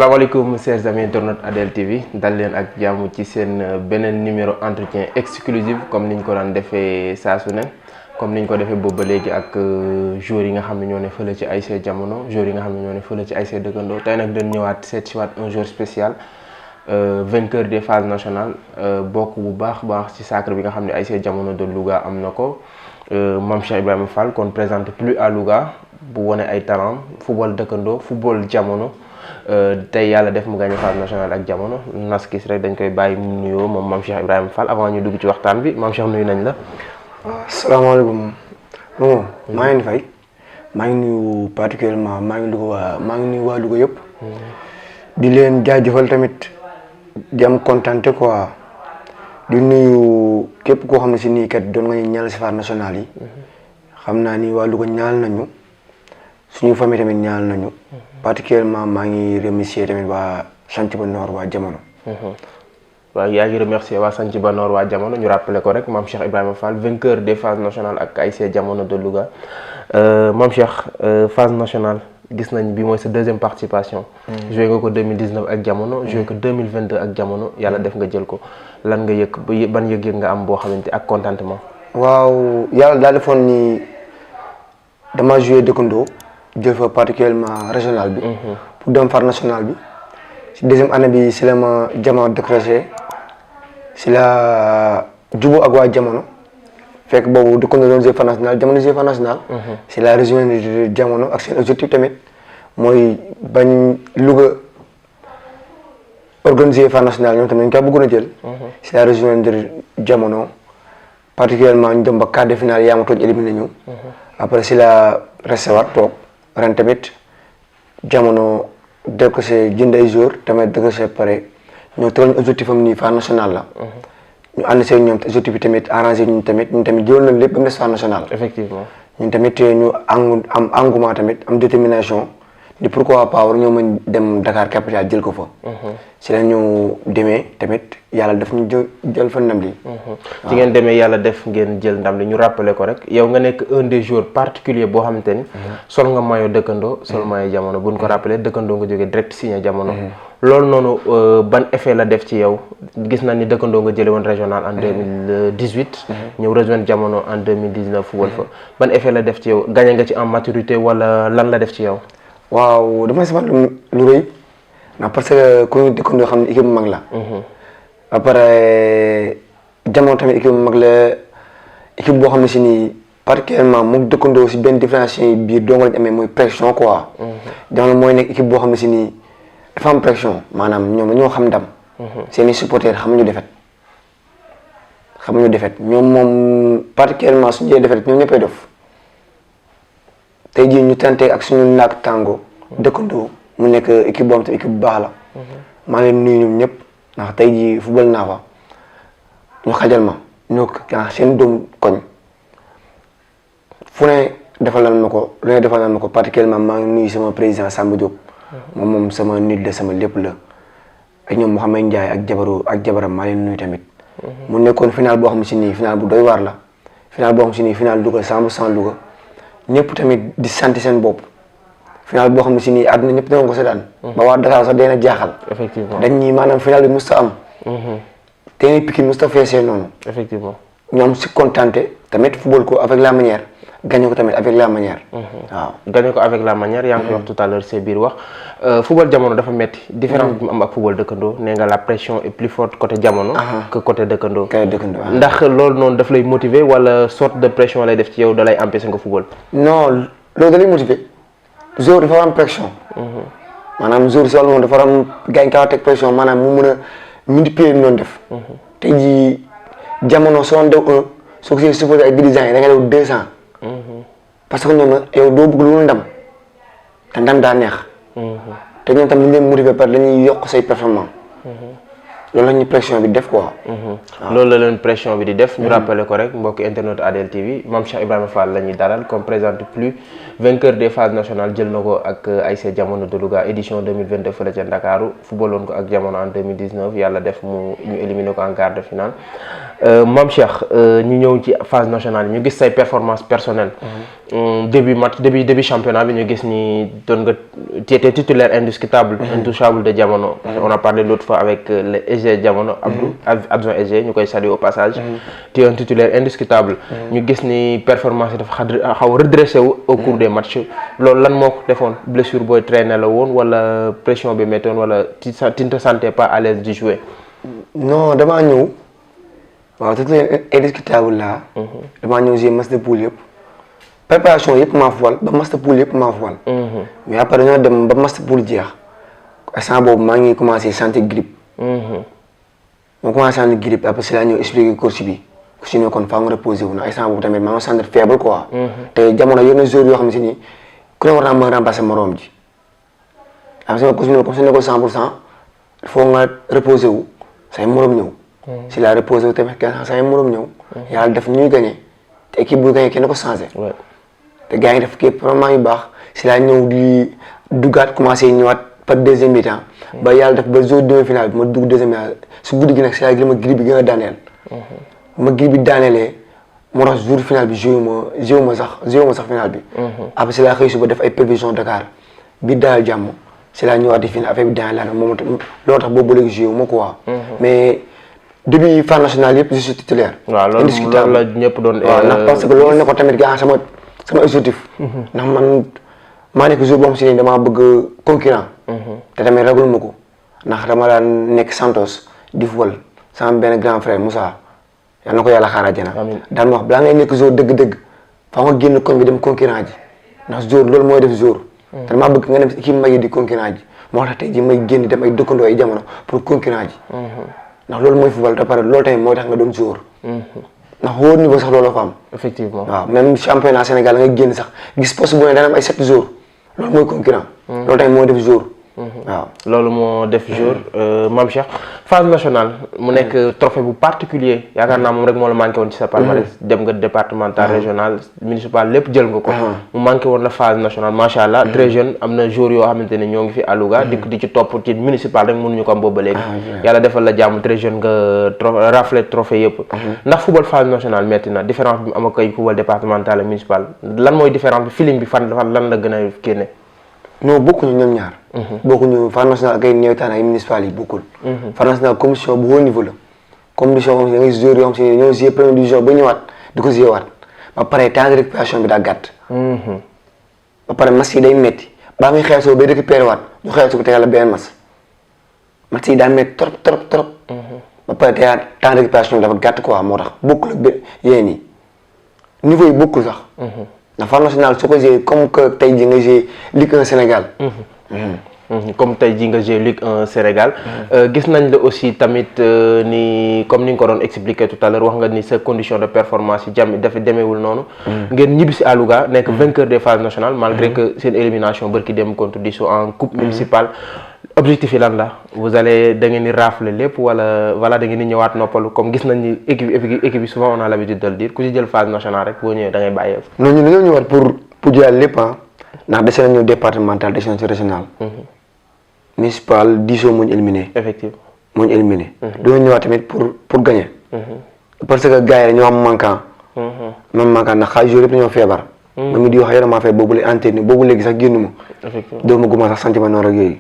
salaamaaleykum chers amis internautes ADL TV dal leen ak jàmm ci seen beneen numéro entretien exclusif comme niñ ko daan defee saa su ne comme niñ ko defee boobu ba léegi ak joueurs yi nga xam ne ñoo ne fële ci ASC Jamono joueurs yi nga xam ne ñoo ne fële ci ASC Dëkkandoo tey nag dañ ñëwaat seet si waat un joueur spécial vainqueur des phases nationales bokk bu baax ci sacre bi nga xam ne ASC Jamono de Louga am na ko Mame Cheikh Ibrahima Fall qu'on ne présente plus à Louga bu wone ay talent football Dëkkandoo football Jamono tey yàlla def mu gagné phase nationale ak Jamono nas gis rek dañ koy bàyyi mu nuyoo moom Mame Cheikh Ibrahima Fall avant ñu dugg ci waxtaan bi Mame Cheikh nuyu nañ la. asalaamaaleykum bon maa ngi fay maa ngi nuyu particulièrement maa ngi nuyu waa Louga yëpp. di leen jaajëfal tamit di am contenté quoi di nuyu képp koo xam ne si nii kat doon nga ñaanal si phase nationale yi. xam naa ni waa Louga ñaanal nañu suñu famille tamit ñaanal nañu. particulièrement maa ngi remercier tamit waa Santhiaba Nord waa Jamono. waaw yaa ngi remercier waa Santhiaba Nord waa Jamono ñu rappelé ko rek Mame Cheikh Ibrahima Fall vainqueur des phases nationales ak ASC Jamono de Louga Mame Cheikh phase nationale gis nañ bi mooy sa deuxième participation. joué nga ko 2019 ak Jamono joué ko 2022 ak Jamono yàlla def nga jël ko lan nga yëg ban yëg-yëg nga am boo xamante ak contentement. waaw yàlla daal defoon ni dama joué Dëkkandoo jël fa particulièrement régional bi. pour dem phase nationale bi si deuxième année bi si la ma Jamono décroché si la jubóo ak waa Jamono fekk boobu Dëkkandoo doon joué phase nationale Jamono joué phase nationale. si la rejoindre Jamono ak seen objectif tamit mooy bañ Louga organiser phase nationale ñoom tamit dañ kaa bëggoon a jël. si la rejoindre Jamono particulièrement ñu dem ba quart de finale yaa ma tooj éliminé ñu. après si la resté waat toog. ren tamit Jamono décroché jënd ay jour tamit décroché pare ñoo tëral objectif am nii phase nationale la. ñu ànd see ñoom objectif bi tamit arrangé ñun tamit jëloon nañ lépp ba mu des phase nationale. effectivement ñun tamit ñu am engouement tamit am détermination ni pourquoi pas war ñoo mën dem Dakar capitale jël ko fa. si la ñu demee tamit yàlla daf ñu jël fa ndam li. ci ngeen demee yàlla def ngeen jël ndam li ñu rappelé ko rek yow nga nekk un des joueurs particuliers boo xamante ni. sol nga maillot Dëkkandoo sol maillot Jamono buñ ko rappelé Dëkkandoo nga jógee direct signé Jamono. loolu noonu ban effet la def ci yow gis na ni Dëkkandoo nga jëlee woon régional en 2018. ñëw rejoindre Jamono en 2019 football fa ban effet la def ci yow gagné nga ci en maturité wala lan la def ci yow. waaw dama si lu rëy ndax parce que ku ñu Dëkkandoo xam ne équipe bu mag la. après Jamono tamit équipe bu mag la équipe boo xam ne si nii particulièrement moom Dëkkandoo si benn différence yi biir doo nga lañ amee mooy pression quoi. Jamono mooy nekk équipe boo xam ne si nii dafa am pression maanaam ñoom dañoo xam ndam. seen i supporters xamuñu defet ñoom moom particulièrement suñu jëlee defet ñoom ñëppay def. tey jii ñu tenté ak suñu naak tàngo Dëkkandoo mu nekk équipe boo xam te équipe bu baax la. maa ngi leen nuyu ñoom ñëpp ndax tey jii football naa fa ñu xajal ma ñoo seen doom koñ fu ne defalal ma ko lu ne defalal ma ko particulièrement maa ngi nuyu sama président Samba Diop. moom sama nit la sama lépp la ak ñoom Mouhamed Ndiaye ak jabaram maa leen nuyu tamit. mu nekkoon final boo xam ne si nii final bu doy waar la final boo xam ne si nii final Louga 100% Louga. ñëpp tamit di sant seen bopp final boo xam ne si nii àdduna ñëpp dinañ ko seetaan. ba waa Dakar sax dina jaaxal. effectivement dañ ñi maanaam final bi musta am. te Pikine musta feesee noonu. effectivement ñoom si contenté tamit football ko avec la manière gagné ko tamit avec la manière. waaw gagné ko avec la manière yaa ngi koy wax tout à l'heure c'est biir wax football Jamono dafa metti différence bi mu am ak football Dëkkandoo nee nga la pression est plus forte côté Jamono. que côté Dëkkandoo. ndax loolu noonu daf lay motiver wala sorte de pression lay def ci yow da lay empêcher nga football. non loolu da lay motiver joueur dafa am pression. maanaam joueur si wàllu moom dafa am gaañ kaa teg pression maanaam mu mën a multiplier li doon def. tey jii Jamono soo doon def soo ko siy supporté ak dirigeants yi da nga def 200. parce que ñoom nag yow doo bëgg lu ndam te ndam daa neex. te ñoom tam li ñu leen motiver par dañuy yokk say performance. loolu la ñuy pression bi def quoi. loolu la leen pression bi di def. ñu rappelé ko rek mbokki internet ADL TV Mame Cheikh Ibrahima Fall la ñuy dalal comme présente plus vainqueur des phases nationales jël na ko ak ASC Jamono de Louga édition 2022 fële ca Ndakaaru footballoon ko ak Jamono en 2019 yàlla def ñu éliminé ko en quart de finale. Mame Cheikh ñu ñëw ci phase nationale ñu gis say performance personnelle. début championnat bi ñu gis ni doon nga tu étais titulaire indiscutable intouchable de Jamono. On a parlé l'autre fois avec le SG Jamono Abdou adjoint SG ñu koy saluer au passage. tu es un titulaire indiscutable. ñu gis ni performance yi dafa xaw redressé wu au cours des matchs loolu lan moo ko defoon blessure booy traîner la woon wala pression bi méttoon wala tu ne te sentais pas à l'aise de jouer. non damaa ñëw waaw titulaire indiscutable laa. damaa ñëw jouer match de poule yëpp. préparation yëpp maa football ba match de poule yëpp maa football. mais après dañoo dem ba match de poule jeex instant boobu maa ngi commencé sentir grippe. ma commencé sentir grippe après si laa ñëw expliquer coach bi si ne kon faa nga reposé wu na instant boobu tamit maa ngi sentir faible quoi. te jamono yenn joueurs yoo xam ne si nii ku ne war naa mën a remplacer morom ji. am sama coach bi comme si nekkul 100% il faut nga reposé wu say morom ñëw. si la reposé wu tamit kenn say morom ñëw. yàlla def ñuy gagné te équipe bu gagné kenn ko changé. te gars yi def kii vraiment yu baax si laa ñëw di duggaat commencé ñëwaat par deuxième mi-temps. ba yàlla def ba jour demi-finale bi ma dugg deuxième mi-temps si guddi gi nag si laa gën ma grippe bi gën a daaneel. ma grippe bi daaneelee moo tax jour final bi joué ma sax final bi. après si laa xëy suba def ay prévision Dakar bi daal jàmm si laa ñëwaat di final affaire bi daaneel laa moom loolu tax boobu ba léegi joué ma quoi. mais depuis phase nationale yëpp je suis titulaire. waaw loolu la ñëpp doon. waaw ndax parce que loolu ne ko tamit gaa sama objectif. ndax man maa nekk jour boo xam si ne damaa bëgg concurrent. te tamit ragul ma ko ndax dama daan nekk Santos di football sama benn grand frère Moussa yal na ko yàlla xaaral jana. daan ma wax balaa ngay nekk jour dëgg-dëgg faa nga génn koñ bi dem concurrent ji ndax jour loolu mooy def jour. te damaa bëgg nga dem si équipe mag yi di concurrent ji moo tax tey jii may génn dem ay dëkkandoo ay jamono pour concurrent ji. ndax loolu mooy football te pare loolu tamit mooy tax nga doon jour. ndax haut niveau sax loolu fa am. effectivement waaw même championnat Sénégal nga génn sax gis poste bu ne dana am ay 7 jours loolu mooy concurrent. loolu tamit moo def jour. waaw loolu moo def jour Mame Cheikh phase nationale mu nekk trophée bu particulier yaakaar naa moom rek moo la manqué woon ci sa palmarès dem nga départemental régional municipal lépp jël nga ko. mu manqué woon la phase nationale macha allah très jeune am na jour yoo xamante ne ñoo ngi fi à Louga di ci topp ci municipal rek mënuñu ko am boobu ba léegi. yàlla defal la jàmm très jeune nga raflé trophée yëpp. ndax football phase nationale metti na différence bi mu am ak ay football départemental ak municipal lan mooy différence bi feeling bi fan lan la gën a génne. non bokkuñu ñoom ñaar. bokkuñu phase nationale ak ay nawetaan ay municipal yi bokkul. phase nationale commission bu haut niveau la. compétition comme si da ngay joué yoo xam si ne ñoo joué première division ba ñëwaat di ko joué waat ba pare temps de récupération bi daa gàtt. ba pare match yi day metti baa ngay xeex soo bay récupéré waat ñu xeex su ko tegal la benn match yi daan metti trop. ba pare temps de récupération bi dafa gàtt quoi moo tax bokkul ak yéen yi niveau yi bokkul sax. ndax phase nationale soo ko joué comme que tey jii nga joué Ligue 1 Sénégal. comme tey jii nga joué Ligue 1 Sénégal. gis nañ la aussi tamit ni comme ni nga ko doon expliqué tout à l'heure wax nga ni sa condition de performance yi dafa demeewul noonu. ngeen ñibbi si à Louga nekk vainqueur des phases nationales malgré que seen élimination bërki dem contre Disso en coupe municipale. objectif yi lan la vous allez da ngeen di rafler lépp wala voilà da ngeen di ñëwaat noppalu comme gis nañ ni équipe bi souvent on a l'habitude de le dire ku ci jël phase nationale rek boo ñëwee da ngay bàyyee. non ñun dañoo ñëwaat pour jël lépp ndax dese nañu départemental dese nañu régional. municipal Disso moo ñu éliminé. effectivement moo ñu éliminé. dañoo ñëwaat tamit pour gagner. parce que gars yi dañoo am manquant. même manquant ndax xaalis yooyu yëpp dañoo feebar. ma ngi di wax yaram maa fay boobu la antenne boobu léegi sax génn ma. effectivement doo ma guma sax sant ma noonu ak yooyu.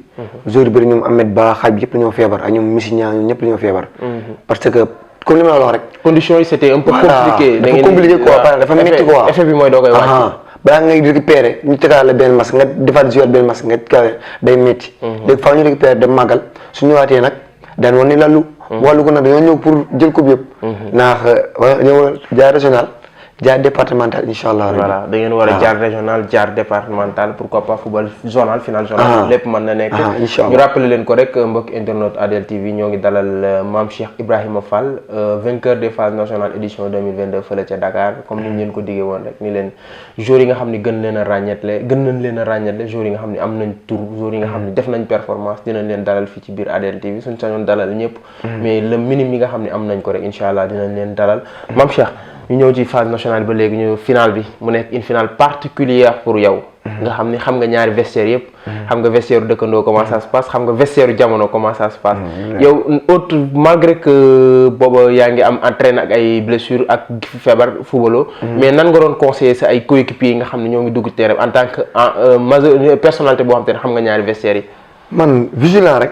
joueurs yu bëri ñoom Ahmed Ba xaaj bi yëpp dañoo feebar ak ñoom Missi Niang ñoom ñëpp dañoo feebar. parce que comme li ma la wax rek. conditions yi c'était un peu compliqué. dafa compliqué quoi dafa métti quoi. effet bi mooy doo koy wàcc. balaa ngay récupérer ñu tegaat la benn masque nga defaat joueur benn masque nga kawe day métti. léegi faaw ñu récupérer dem màggal su ñëwaatee nag daan woon ni lallu. wàllu ko nag dañoo ñëw pour jël coupe yëpp. ndax ñëw jaar régional. jaar départemental incha allah. voilà da ngeen war a jaar régional jaar départemental pourquoi pas football zonal final zonal. lépp mën na nekk. incha allah ñu rappelé leen ko rek mbokk internet ADL TV ñoo ngi dalal Mame Cheikh Ibrahima Fall vainqueur des phases nationales édition 2022 fële ca Dakar comme ni ñu leen ko diggee woon rek ni leen joueurs yi nga xam ne gën nañ leen a ràññetle joueurs yi nga xam ne am nañ tour joueurs yi nga xam ne def nañ performance dinañ leen dalal fii ci biir ADL TV suñ sañoon dalal ñëpp. mais le minimum yi nga xam ne am nañ ko rek incha allah dinañ leen dalal Mame Cheikh. ñu ñëw ci phase nationale ba léegi ñu finale bi mu nekk une finale particulière pour yow nga xam ni xam nga ñaari vestiaire yëpp. xam nga vestiaire dëkkandoo comment ça se passe xam nga vestiaire jamono comment ça se passe. yow autre malgré que booba yaa ngi am entraîné ak ay blessures ak feebar footballoo. mais nan nga doon conseiller sa ay coéquipiers yi nga xam ne ñoo ngi dugg terrain en tant que personnalité boo xam te ne xam nga ñaari vestiaire yi. man vigilant rek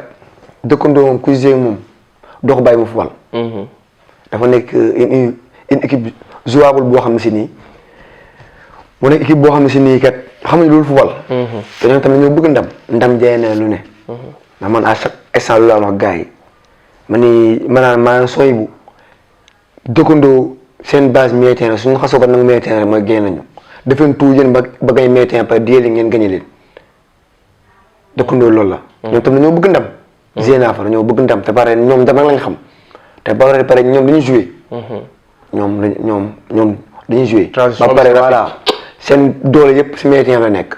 dëkkandoo moom kuy jouer moom doo ko bàyyi mu football. dafa nekk une équipe jouable boo xam ne si nii mu nekk équipe boo xam ne si nii kat xamuñ loolu football. te ñoom tamit ñoo bëgg ndam jaay na lu ne. ndax man à chaque instant lu la wax gars yi maanaam sooy bu dëkkandoo seen base milieu terrain suñu xasoo ko nag milieu terrain mooy génn nañu defen tout yéen ba gañ milieu terrain par diéli ngeen gañe leen dëkkandoo loolu la. ñoom tamit ñoo bëgg ndam. génn fa ñoo bëgg ndam te pare ñoom ndam lañ xam te ba pare ñoom dañuy joué. ñoom dañuy joué. ba pare voilà seen doole yëpp si milieu terrain la nekk.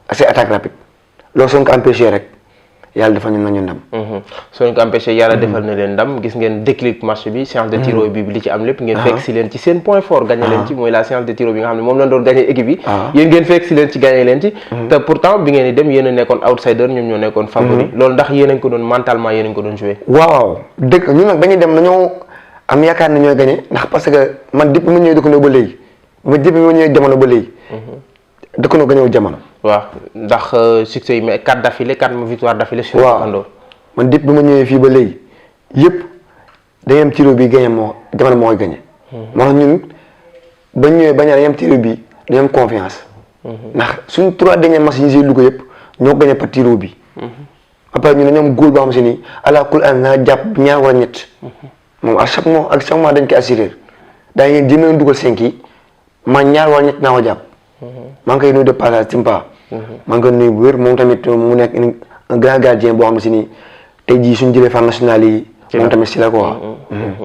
ak seen attaque rapide loolu soo ko empêché rek yàlla defal nañu ndam. soo ko empêché yàlla defal na leen ndam gis ngeen déclic match bi séance de tiro bi li ci am lépp ngeen fekk si leen ci seen point fort gagné leen ci mooy la séance de tiro bi nga xam ne moom lañ doon gagné équipe yi. yéen ngeen fekk si leen ci gagné leen ci. te pourtant bi ngeen di dem yéen a nekkoon outsider ñoom ñoo nekkoon favori. loolu ndax yéen a ko doon mentalement yéen a ko doon joué. waaw dëgg ñun nag dañuy dem dañoo am yaakaar ne ñooy gagné ndax parce que man depuis ma ñëwee dëkkandoo ba léegi depuis ma ñëwee jamono ba léegi. dëkkandoo gagné wu jamono. waaw ndax succès yi mais 4 d'affilée 4 victoires d'affilée. sur dëkkandoo man depuis bi ma ñëwee fii ba léegi yëpp dañuy am tiro bi gagné moo jamono moo koy gagné. moo tax ñun ba ñëwee ba ñaar dañuy am tiro bi dañuy am confiance. ndax suñu 3 derniers matchs yi ñu siy Louga yëpp ñoo gagné par tiro bi. après ñu ne ñoom góol boo xam si ni ala kul an naa jàpp ñaar wala ñett. moom à chaque mois dañ koy assurer daañu dina dugal 5 yi man ñaar wala ñett naa ko jàpp. maa ngi koy nuyu de passage Timpa. maa ngi koy nuyu bu wér moom tamit mu nekk un grand gardien boo xam si ni tey jii suñu jëlee phare national yi. moom tamit si la quoi.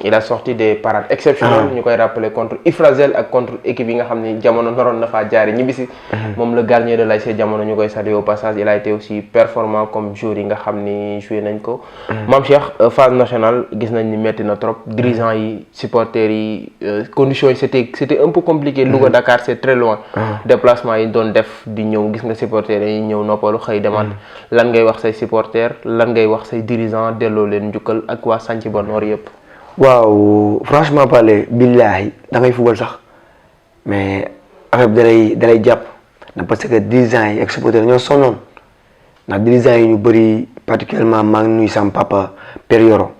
il a sorti des parades exceptionnelles. ñu koy rappeler contre Ifrazel ak contre équipe yi nga xam ni jamono naroon na faa jaare ñibbisi. moom le gardien de l'ASC jamono ñu koy saluer au passage il a été aussi performant comme joueur yi nga xam ni joué nañ ko. Mame Cheikh phase nationale gis nañ ni metti na trop dirigeants yi supporters yi conditions yi c'était un peu compliqué. Louga Dakar c'est très loin. déplacement yi doon def di ñëw gis nga supporters yi ñëw noppalu xëy demaat lan ngay wax say supporters lan ngay wax say dirigeants delloo leen njukkal ak waa Santhi ba Noor yëpp. waaw franchement parler billahi da ngay football sax mais affaire bi dalay jàpp na parce que dirigeants yi ak supporters ñoo sonnoon ndax dirigeants yi ñu bëri particulièrement maa ngi nuyu sama papa Père Yoro.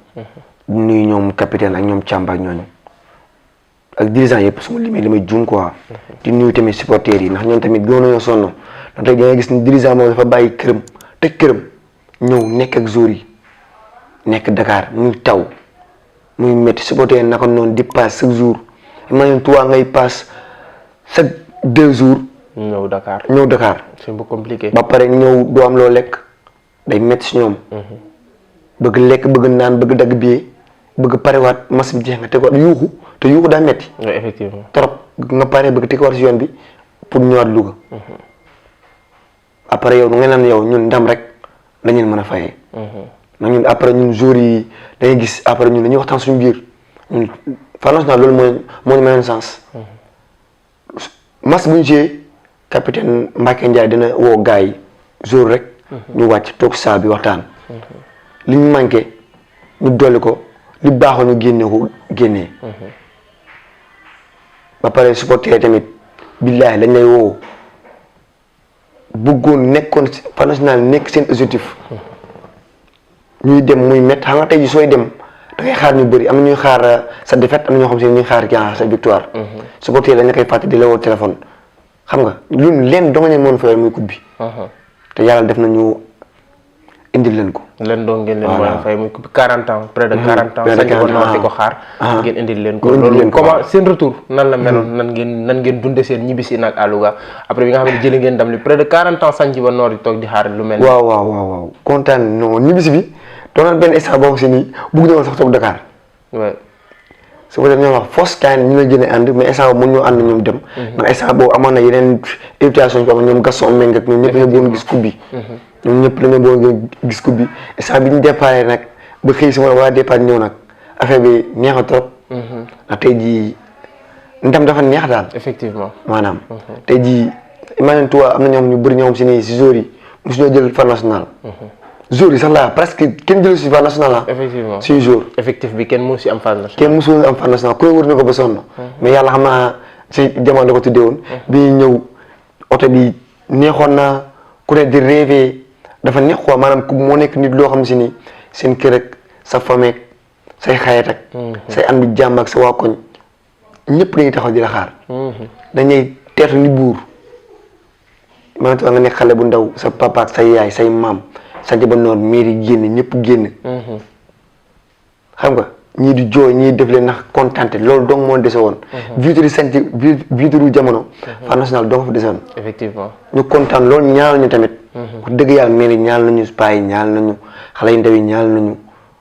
nuyu ñoom capitaine ak ñoom Thiamba ak ñooñu ak dirigeants yëpp su ma limee damay juum quoi. di nuyu tamit supporters yi ndax ñoom tamit gën nañoo sonn ndax tey da ngay gis ni dirigeant moom dafa bàyyi këram tëj këram ñëw nekk ak joueurs yi nekk Dakar muy taw muy métti supporter naka noonu di passe chaque jour imagine toi ngay passe chaque 2 jours. ñëw Dakar c'est un peu compliqué. ba pare ñëw doo am loo lekk day métti si ñoom. bëgg lekk bëgg naan bëgg dagg billet bëgg parewaat match bi jeex nga teg ko yuuxu te yuuxu daa métti. oui effectivement trop nga pare bëgg teg ko war si yoon bi pour ñëwaat Louga. après yow nga naan yow ñun ndam rek la ñu mën a fayee. ndax ñun après ñun jours yi dañuy gis après ñun dañuy waxtaan suñu biir ñun franchement loolu moo ñu mayoon sens. match bu ñu joué capitaine Mbacke Ndiaye dina woo gars yi jour rek. ñu wàcc toog saa bi waxtaan. li ñu manqué ñu dolli ko li baaxoon ñu génnee. ba pare supporter tamit billaahi lañ lay woo bëggoon nekkoon phare national nekk seen objectif. ñuy dem muy métti xam nga tey jii sooy dem da ngay xaar ñu bëri am na ñuy xaar sa défaite am na ñoo xam si ñuy xaar sa victoire. supporter dañ la koy fàtte di la woo téléphone xam nga ñun leen doo nga leen mën fayal muy coupe bi. te yàlla def nañu indil leen ko. leen doon ngeen leen mën a fay muy coupe 40 ans près de 40 ans. sañ ko noor di ko xaar. ngeen indil leen ko loolu comment seen retour nan la meloon nan ngeen dunde seen ñibbisi nag à Louga après bi nga xam ne jëli ngeen ndam li près de 40 ans sañ ba noor di toog di xaar lu mel. waaw kontaan non ñibbisi bi. doon benn instant boo xam si nii bëgg ñëwoon sax toog Dakar. waaw su ko defee ñoo wax force kaay ñu la jëlee ànd mais instant boobu mën ñoo ànd ñoom dem. ndax instant boobu amoon na yeneen invitation yu ko am ñoom Gaston Mbengue ak ñoom ñëpp dañoo bëggoon gis coupe bi. ñoom ñëpp dañoo bëggoon gis coupe bi instant bi ñu déparé nag ba xëy si wala départ ñëw nag affaire bi neex a trop. ndax tey jii ndam dafa neex daal. effectivement maanaam. tey jii imagine toi am na ñoom ñu bëri ñoom si nii si joueurs yi mosu ñoo jël phare national. joueurs yi sax laa presque kenn jëlu si phare national la. effectivement suñu jour. effectif bi kenn mënu si am phare national. kenn mosu am phare national ku ne wër na ko ba sonn. mais yàlla xam naa si jamono la ko tuddee woon. bi ñuy ñëw oto bi neexoon naa ku ne di rêver dafa neex quoi maanaam ku moo nekk nit loo xam si ni seen kër ak sa famille say xayat ak. say am di jàmm ak sa waa koñ ñëpp dañuy taxaw di la xaar. dañuy teetu ni buur. maanaam nga nekk xale bu ndaw sa papa ak say yaay say maam sa jabar noor miir yi génn ñëpp génn. xam nga ñii di jooy ñii def leen ndax kontaante loolu dong moo dese woon. vitre sant vitre jamono. phare national dong fa dese woon. effectivement ñu kontaan loolu ñaanal ñu tamit. wax dëgg yàlla mairie ñaanal nañu paa yi ñaanal nañu xale yu ndaw yi ñaanal nañu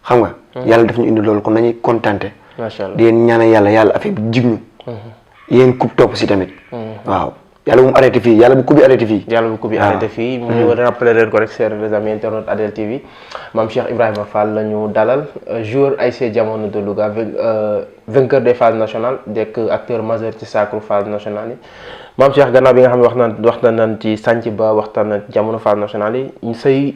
xam nga. yàlla daf ñu indi loolu kon nañuy kontaante. macha allah di leen ñaanal yàlla affaire bi jig ñu. yéen coupe topp si tamit. waaw. yàlla bu mu arrêté fii yàlla bu coupe bi arrêté fii. yàlla bu coupe bi arrêté fii. mu ñu rappelé leen ko rek chers amis internautes ADEL TV Mame Cheikh Ibrahima Fall la ñu dalal joueur ASC Jamono de Louga vainqueur des phases nationales nekk acteur majeur ci sacre phase nationale yi. Mame Cheikh gannaaw bi nga xam ne waxtaan nañ ci sànc ba waxtaan na jamono phase nationale yi say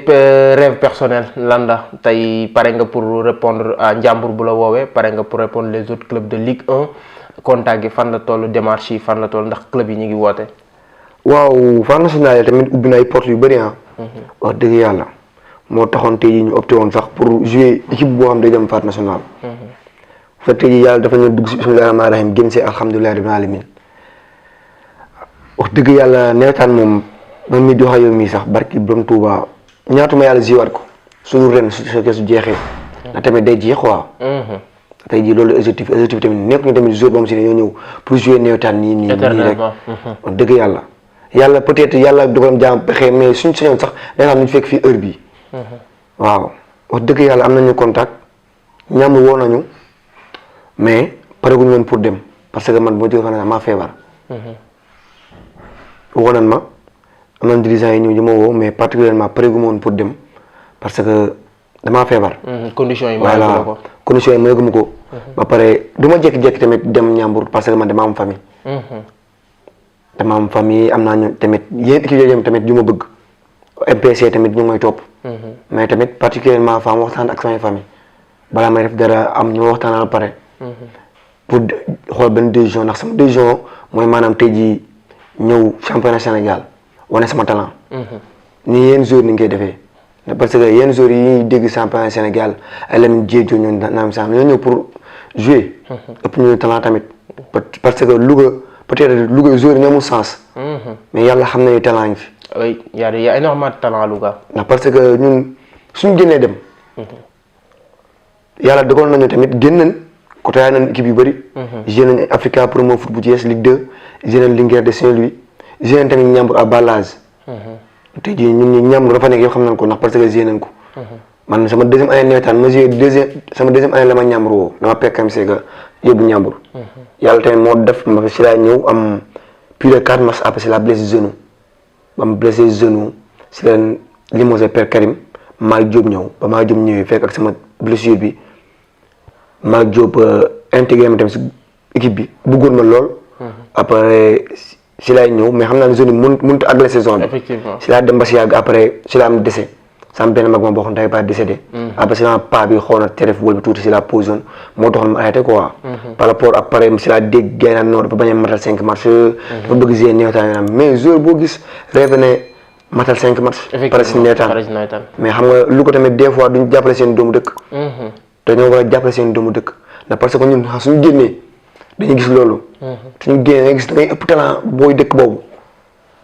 rêve personnel lan la tey pare nga pour répondre à Ndiambour bu la woowee pare nga pour répondre les autres clubs de Ligue 1. contact gi fan la toll démarche yi fan la toll ndax club yi ñu ngi woote. waaw phare national tamit ubbi na ay portes yu bëri wax dëgg yàlla moo taxoon tey jii ñu opté woon sax pour jouer équipe boo xam day dem phare national. fa tey jii yàlla dafa ñu dugg si bismillahi rahmaani rahim génn si alhamdulillahi rabbil alamin wax dëgg yàlla nawetaan moom man mii di wax ak yow mii sax barki Borom Touba ñaatuma yàlla jiwaat ko suñu ren su jeexee. na tamit day jeex quoi. tey jii loolu objectif tamit nekk ñu tamit joueur ba mu si ne ñoo ñëw pour jouer nawetaan nii rek wax dëgg yàlla peut-être yàlla dogalam jaam pexe mais suñ sañoon sax danga xam ñu fekk fii heure bii waaw wax dëgg yàlla am nañu contact ñaamul woo nañu mais pareguñu woon pour dem parce que man boo jógee fa maa feebar woo nañ ma am nañ dirigeants yi ñëw ñu ma woo mais particulièrement pareguñu woon pour dem parce que damaa feebar conditions yi voilà conditions yi mayaguma ko ba pare du ma jékki-jékki tamit dem Ndiambour parce que man dama am famille am naa ñu tamit yéen équipe yooyu tamit yu ma bëgg MPC tamit ñu ngi may topp mais tamit particulièrement fa waxtaan ak samay famille balaa may def dara am ñu ma waxtaanal ba pare pour xool benn décision ndax sama décision mooy maanaam tey jii ñëw championnat Sénégal wane sama talent ni yenn jour ni ngay defee parce que yenn joueurs yi ñuy dégg championnat Sénégal ay Lamine Diédhiou ñoom naam sax ñoo ñëw pour jouer. ëpp ñu talent tamit parce que Louga peut-être Louga joueurs yi ñoo amul sens. mais yàlla xam nañu talent yi fi. oui y a énormément de talent à Louga. ndax parce que ñun suñu génnee dem. yàlla dogal nañu tamit génn nañ côté yaay nañ équipe yu bëri. joué nañ Africa Promo Foot bu Thiès Ligue 2 joué nañ Linguère de Saint-Louis joué nañ tamit Ndiambour à Balaz. tey jii ñun ñi Ndiambour dafa nekk yoo xam nañ ko ndax parce que joué nañ ko. man sama deuxième année nawetaan ma joué sama deuxième année la ma Ndiambour woo dama pekkam see ga yóbbu Ndiambour. yàlla tamit moo def ma si laa ñëw am plus de 4 matchs après si la blessé genou ba mu blessé genou si la limogé Père Karim Malick Diop ñëw ba Malick Diop ñëwee fekk ak sama blessure bi Malick Diop intégré ma tamit si équipe bi bëggoon ma lool. après si laay ñëw mais xam naa ne zone yi mënut a àggale saison bi. effectivement si laa dem ba si yàgg après si la am décès sama benn mag ma boo xam ne pas décédé. après si la paa bi xaw na tere football bi tuuti si la pause zone moo taxoon ma arrêté quoi. par rapport après si la dégg gay naan non dafa bañ a matal 5 matchs. dafa bëgg jouer nawetaan mais joueur boo gis rêve ne matal 5 matchs. pare si nawetaan mais xam nga lu ko tamit des fois duñ jàppale seen doomu dëkk. dañoo war a jàppale seen doomu dëkk ndax parce que ñun suñu génnee dañuy gis loolu. suñu génnee gis da ngay ëpp talent booy dëkk boobu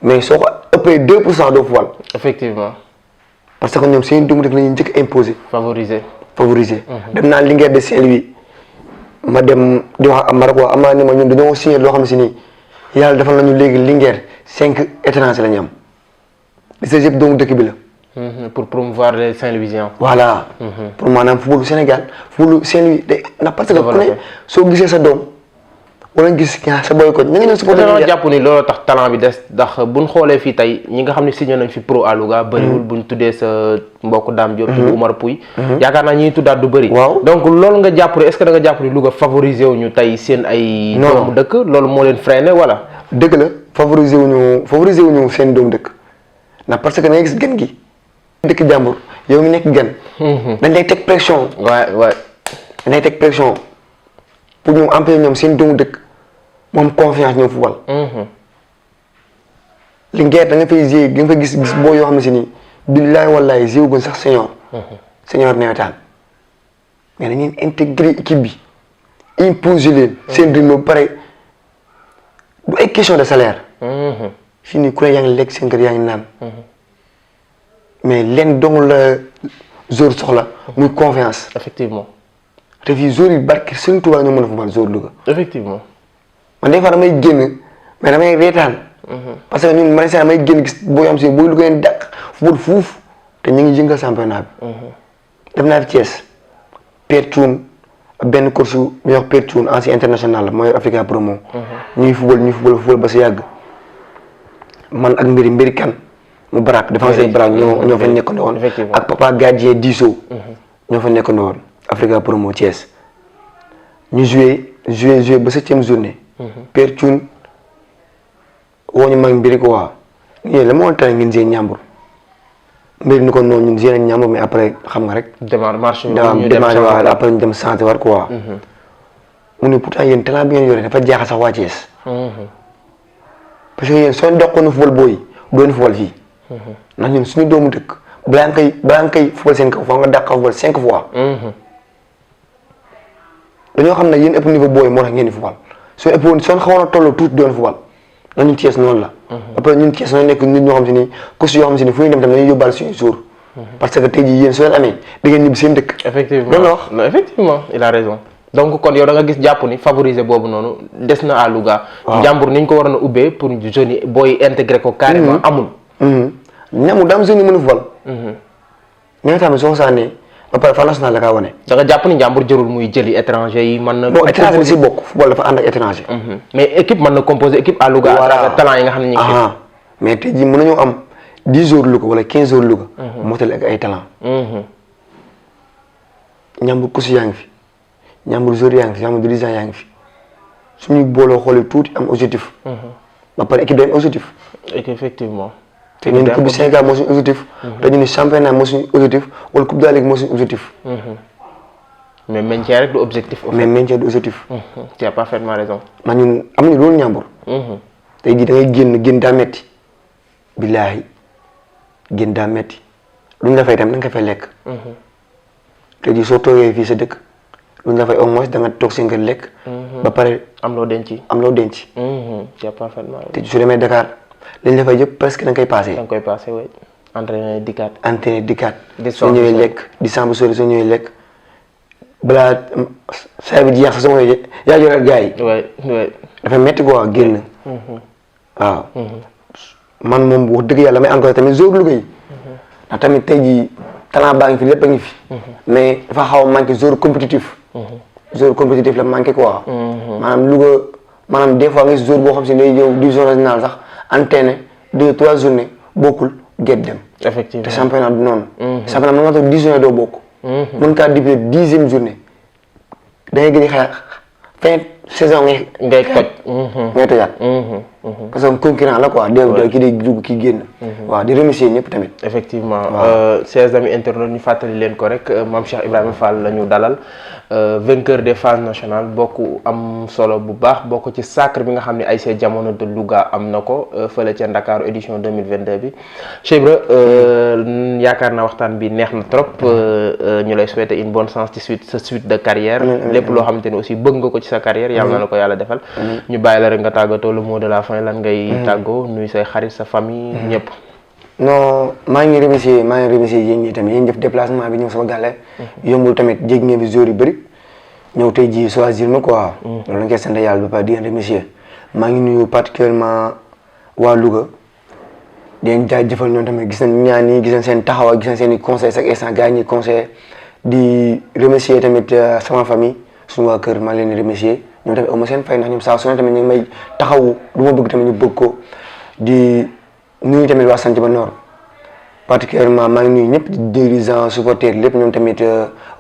mais soo ko ëppee 2% doo football. effectivement. parce que ñoom seen doomu dëkk la ñuy njëkk imposer. favoriser. dem naa Linguère de Saint-Louis ma dem di wax ak Maroc am naa ni ma ñun dañoo signé loo xam si ni yàlla defal nañu léegi Linguère 5 étrangers la ñu am li sa yëpp doomu dëkk bi la. pour promouvoir les Saint-Louisiens. voilà. pour maanaam footballu Sénégal footballu Saint-Louis day ndax parce que ku ne soo gisee sa doom wala gis sa boycott ñu ngi leen supporté. dama jàpp ni loolu tax talent bi des ndax buñ xoolee fii tey ñi nga xam ne signé nañ fi pro à Louga bëriwul buñ tuddee sa mbokk Dame Diop tudd Oumar Pouy yaakaar naa ñi tuddaat du bëri. waaw donc loolu nga jàpp ne est-ce que da nga jàpp ni Louga favorisé wu ñu tey seen ay doomu dëkk loolu moo leen freiné wala. dëgg la favorisé wu ñu seen doomu dëkk ndax parce que da ngay gis gan gi dëkk jàmbur yow mi nekk gan dañ lay teg pression. waay dañ lay teg pression pour ñoom empêcher ñoom seen doomu dëkk moom confiance ñoom football. Linguère da nga fay jouer da nga fa gis boo yoo xam ne si nii billaay wallaay jouer gu sax senior. senior nawetaan mais dañuy intégrer équipe bi imposer leen. seen rythme ba pare du ay question de salaire. fii nii ku ne yaa ngi lekk seen kër yaa ngi naan. mais leen dong la jour soxla muy confiance. effectivement. te fii jour yi barke Sëriñ Tuubaa ñoo mën a football jour Louga. effectivement. man des fois damay génn mais damay reetaan. parce que ñun man sax damay génn gis booy am si booy Louga leen dàq football fuuf te ñu ngi yëngal championnat bi. dem naa fi Thiès Père Thioune benn course bu ñuy wax Père Thioune ancien international la mooy Africa Promo. ñuy football ba si yàgg man ak mbiri kan mu Barak défenseur Barak ñoo fa nekkandoo woon. ak papa gardien Diso. ñoo fa nekkandoo woon Africa Promo Thiès ñu joué ba 7e journée. Père Thioune woo ñu mag mbiri ko waa ñun la moo tax ngeen jël ñàmbur mbiri ni ko noonu ñun jël nañ ñàmbur mais après xam nga rek. démarche waaw après ñu dem santé war quoi. mu ne pourtant yéen talent bi ngeen yore dafa jaaxal sax waa Thiès. parce que yéen soo doqoon football booy doon football fii. ndax ñun suñu doomu dëkk balaa nga koy football seen kaw foo nga dàq football 5 fois. dañoo xam ne yéen ëpp niveau booy moo tax ngeen di football soo ëpp woon soo xawoon a toll tuuti doon football ndax ñun Thiès noonu la. après ñun Thiès ñoo nekk nit ñoo xam si ni course yoo xam si ni fu ñu dem tam dañuy yóbbaale suñu jour. parce que tey jii yéen soo leen amee da ngeen ñibbi seen dëkk. effectivement loolu la wax non effectivement il a raison. donc kon yow da nga gis jàpp ni favoriser boobu noonu des na à Louga. njàmbur ni ñu ko waroon a ubbee pour jeunes yi booy intégré ko carrément amul. ñamu daam jeunes yi mën a football. ñoo tamit soo saanee ba pare fa national la kaa wane. da nga jàpp ni njàmbur jërul muy jëli étranger yi mën na. non étranger bi si bokk football dafa ànd ak étranger. mais équipe mën na composer équipe à Louga. voilà talent yi nga xam ne ñu ngi fi. mais tey jii mën nañoo am 10 jours Louga wala 15 jours Louga. mottali ak ay talent. njàmbur kusi yaa ngi fi njàmbur joueur yaa ngi fi njàmbur dirigeant yaa ngi fi suñuy booloo xoolee tuuti am objectif. ba pare équipe day am objectif. effectivement. te ñun coupe du Sénégal moo suñu objectif. te ñu ne championnat moo suñu objectif wala coupe de la Ligue moo suñu objectif. mais maintien rek du objectif. mais maintien du objectif. tu as parfaitement raison. man ñun amuñu loolu njàmbur. tey jii da ngay génn daa metti billaahi génn daa metti luñ la fay tam da nga ko fay lekk. tey jii soo toogee fii sa dëkk luñ la fay au moins da nga toog seen kër lekk. ba pare am loo denc. tu as parfaitement raison. te su demee Dakar liñ la fay yëpp presque da nga koy passé. da nga koy passé oui. entraîné dikkaat. soo ñëwee lekk di sambu sori soo ñëwee lekk balaa saa bi jeex sa sama yaa yoreel gars yi. oui. dafa metti quoi génn. waaw. man moom wax dëgg yàlla may encouragé tamit joueur Louga yi. ndax tamit tey jii talent baa ngi fi lépp a ngi fi. mais dafa xaw a manqué joueur compétitif. joueur compétitif la manqué quoi. maanaam Louga maanaam des fois nga gis joueur boo xam si ne day ñëw division régionale sax entraîné 2-3 journées bokkul gét dem. effectivement te championnat du noonu. championnat mën nga toog 10 journées doo bokk. mën kaa débuté 10e journée da ngay gën a xaar fin saison ngay toj. ngay tojaat. parce que concurrent la quoi dégg kii day dugg kii génn. waaw di remercier ñëpp tamit. effectivement chers amis internautes ñu fàttali leen ko rek Mame Cheikh Ibrahima Fall la ñu dalal vainqueur des phases nationales bokk am solo bu baax bokk ci sacre bi nga xam ne ASC Jamono de Louga am na ko fële ca Ndakaaru édition 2022 bi. Cheikh Ibra yaakaar naa waxtaan bi neex na trop ñu lay souhaiter une bonne chance ci sa suite de carrière. lépp loo xamante ne aussi bëgg nga ko ci sa carrière yàlla na la ko yàlla defal. ñu bàyyi la rek nga tàggatoo le mot de la fin lan ngay tàggoo nuyu say xarit sa famille ñëpp. non maa ngi remercier yéen ñi tamit yéen def déplacement bi ñëw sama gàlle yombul tamit jéggi ngeen fi joueurs yu bëri ñëw tey jii choisir ma quoi. loolu la nga koy sant yàlla ba pare di leen remercier maa ngi nuyu particulièrement waa Louga di leen jaajëfal ñoom tamit gis nañ ñaan yi gis nañ seen taxawaay gis nañ seen i conseil chaque instant gars yi ñuy conseil di remercier tamit sama famille suñu waa kër maa ngi leen di remercier ñoom tamit amu seen fay ndax ñoom saa su ne tamit ñu ngi may taxawu lu ma bëgg tamit ñu bëgg ko di nuyu tamit waa Santhie Ba Nord particulièrement maa ngi nuyu ñëpp di dirigeant supporter lépp ñoom tamit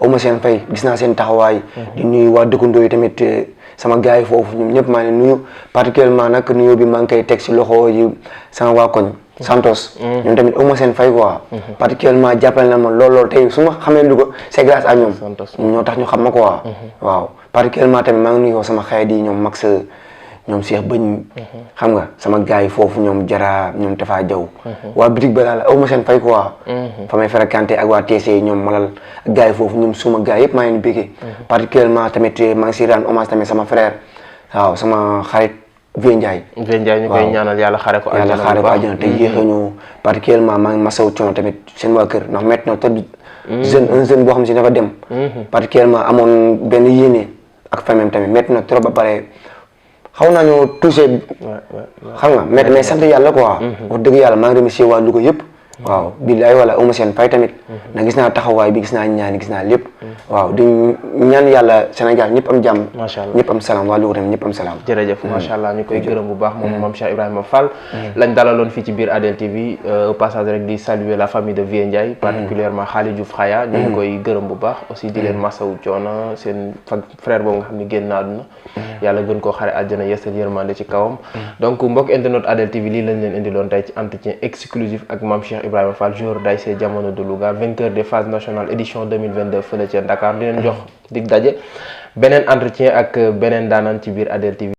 amu seen fay gis naa seen taxawaay. di nuyu waa dëkkandoo yi tamit sama gars yi foofu ñoom ñëpp maa ngi nuyu particulièrement nag nuyu bi maa ngi koy teg si loxo yi sama waa koñ Santos. ñoom tamit amu seen fay quoi. particulièrement jàppale na ma lool tey su ma xamee Louga c'est grâce à ñoom. ñoo tax ñu xam ma quoi. waaw particulièrement tamit maa ngi nuyu sama xarit yi ñoom Max ñoom Cheikh Bëñ. xam nga sama gars yi foofu ñoom Jara ñoom Tafa Jaw waa bitig ba daal amu seen fay quoi. fa may fréquenté ak waa TC ñoom Malal ak gars yi foofu ñoom suma gars yëpp maa ngi leen di béggee. particulièrement tamit maa ngi si rendre hommage tamit sama frère waaw sama xarit. Vieux Ndiaye ñu koy ñaanal yàlla xare ko àjjana te yéexañu particulièrement maa ngi masawu coono tamit seen waa kër ndax métti na te jeune boo xam si dafa dem particulièrement amoon benn yéene ak famille tamit métti na trop ba pare xaw naa ñoo touché xam nga métti mais sant yàlla quoi wax dëgg yàlla maa ngi remercier waa Louga yëpp waaw billaay wala uma seen fay tamit na gis naa taxawaay bi gis naa ñaan gis naa lépp waaw di ñaan yàlla Sénégal ñëpp am jàmm ñëpp am salaam waa Louga tamit ñëpp am salaam jërëjëf macha allah ñu koy gërëm bu baax moom Mame Cheikh Ibrahima Fall lañ dalaloon fii ci biir ADEL TV au passage rek di saluer la famille de Vieux Ndiaye particulièrement Khalid Diouf Khaya ñu ngi koy gërëm bu baax aussi di leen masawu coono seen frère boobu nga xam ne génn na àdduna yàlla gën koo xare àjjana yeesal yërmande ci kawam donc mbokk internet ADEL TV lii lañ leen indiloon tey ci entretien exclusif ak Mame Cheikh Ibrahima Fall joueur d'ASC Jamono de Louga vainqueur des phases nationales édition 2022 fële ca Dakar di leen jox dig daje beneen entretien ak beneen daanaan ci biir ADEL TV